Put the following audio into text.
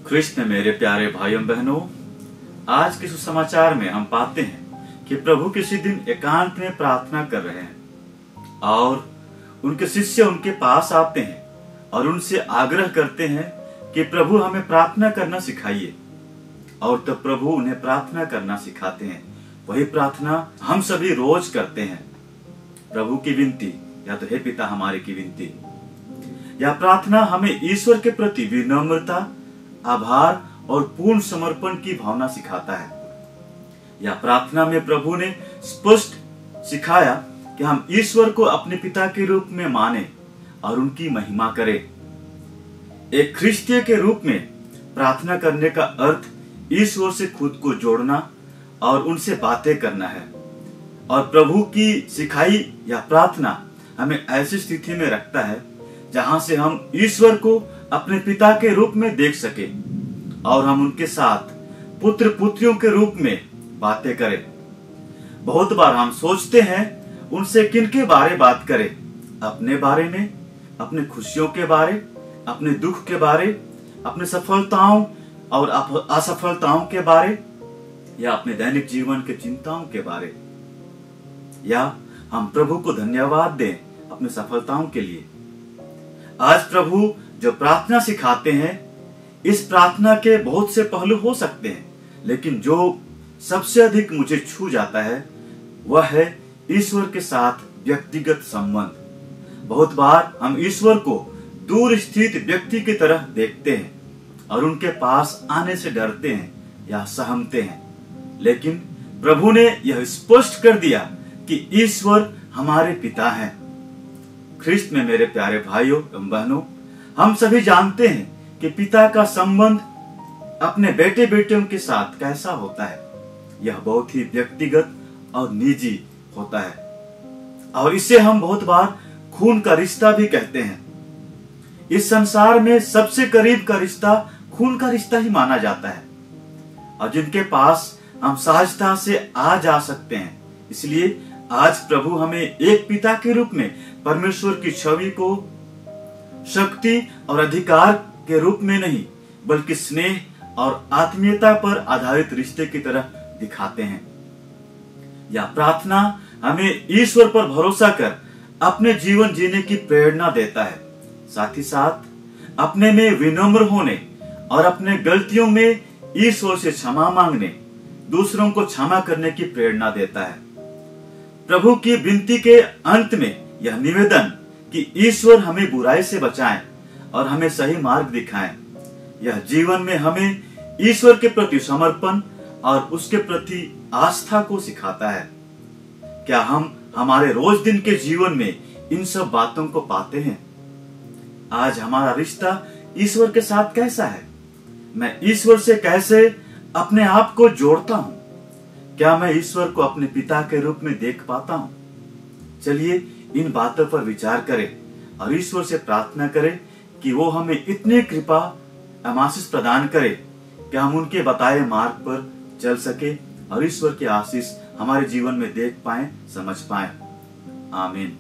कृष्ण में मेरे प्यारे भाइयों बहनों, आज के सुसमाचार में हम पाते हैं कि प्रभु किसी दिन एकांत में प्रार्थना कर रहे हैं और उनके शिष्य उनके पास आते हैं और उनसे आग्रह करते हैं कि प्रभु हमें प्रार्थना करना सिखाइए। और तब प्रभु उन्हें प्रार्थना करना सिखाते हैं। वही प्रार्थना हम सभी रोज करते हैं। प्रभु की विनती या तो हे पिता हमारे की विनती। यह प्रार्थना हमें ईश्वर के प्रति विनम्रता, आभार और पूर्ण समर्पण की भावना सिखाता है। यह प्रार्थना में प्रभु ने स्पष्ट सिखाया कि हम ईश्वर को अपने पिता के रूप में माने और उनकी महिमा करें। एक ख्रिस्तीय के रूप में प्रार्थना करने का अर्थ ईश्वर से खुद को जोड़ना और उनसे बातें करना है। और प्रभु की सिखाई यह प्रार्थना हमें ऐसी स्थिति में रखता है जहां से हम ईश्वर को अपने पिता के रूप में देख सके और हम उनके साथ पुत्र पुत्रियों के रूप में बातें करें। बहुत बार हम सोचते हैं उनसे किनके बारे बात करें, अपने बारे में, अपने खुशियों के बारे, अपने दुख के बारे, अपने सफलताओं और असफलताओं के बारे, या अपने दैनिक जीवन के चिंताओं के बारे, या हम प्रभु को धन्यवाद दें अपनी सफलताओं के लिए। आज प्रभु जो प्रार्थना सिखाते हैं, इस प्रार्थना के बहुत से पहलू हो सकते हैं, लेकिन जो सबसे अधिक मुझे छू जाता है वह है ईश्वर के साथ व्यक्तिगत संबंध। बहुत बार हम ईश्वर को दूर स्थित व्यक्ति की तरह देखते हैं और उनके पास आने से डरते हैं या सहमते हैं, लेकिन प्रभु ने यह स्पष्ट कर दिया कि ईश्वर हमारे पिता हैं। ख्रिस्त में मेरे प्यारे भाइयों एवं बहनों, हम सभी जानते हैं कि पिता का संबंध अपने बेटे बेटियों के साथ कैसा होता है। यह बहुत ही व्यक्तिगत और निजी होता है और इसे हम बहुत बार खून का रिश्ता भी कहते हैं। इस संसार में सबसे करीब का रिश्ता खून का रिश्ता ही माना जाता है और जिनके पास हम सहजता से आ जा सकते हैं। इसलिए आज प्रभु हमें एक पिता के रूप में परमेश्वर की छवि को शक्ति और अधिकार के रूप में नहीं, बल्कि स्नेह और आत्मीयता पर आधारित रिश्ते की तरह दिखाते हैं। यह प्रार्थना हमें ईश्वर पर भरोसा कर अपने जीवन जीने की प्रेरणा देता है। साथ ही साथ अपने में विनम्र होने और अपने गलतियों में ईश्वर से क्षमा मांगने, दूसरों को क्षमा करने की प्रेरणा देता है। प्रभु की विनती के अंत में यह निवेदन कि ईश्वर हमें बुराई से बचाएं और हमें सही मार्ग दिखाएं। यह जीवन में हमें ईश्वर के प्रति समर्पण और उसके प्रति आस्था को सिखाता है। क्या हम हमारे रोज दिन के जीवन में इन सब बातों को पाते हैं? आज हमारा रिश्ता ईश्वर के साथ कैसा है? मैं ईश्वर से कैसे अपने आप को जोड़ता हूं? क्या मैं ईश्वर को अपने पिता के रूप में देख पाता हूं? चलिए इन बातों पर विचार करें और ईश्वर से प्रार्थना करें कि वो हमें इतनी कृपा आशीष प्रदान करे कि हम उनके बताए मार्ग पर चल सके और ईश्वर की आशीष हमारे जीवन में देख पाएं, समझ पाएं। आमीन।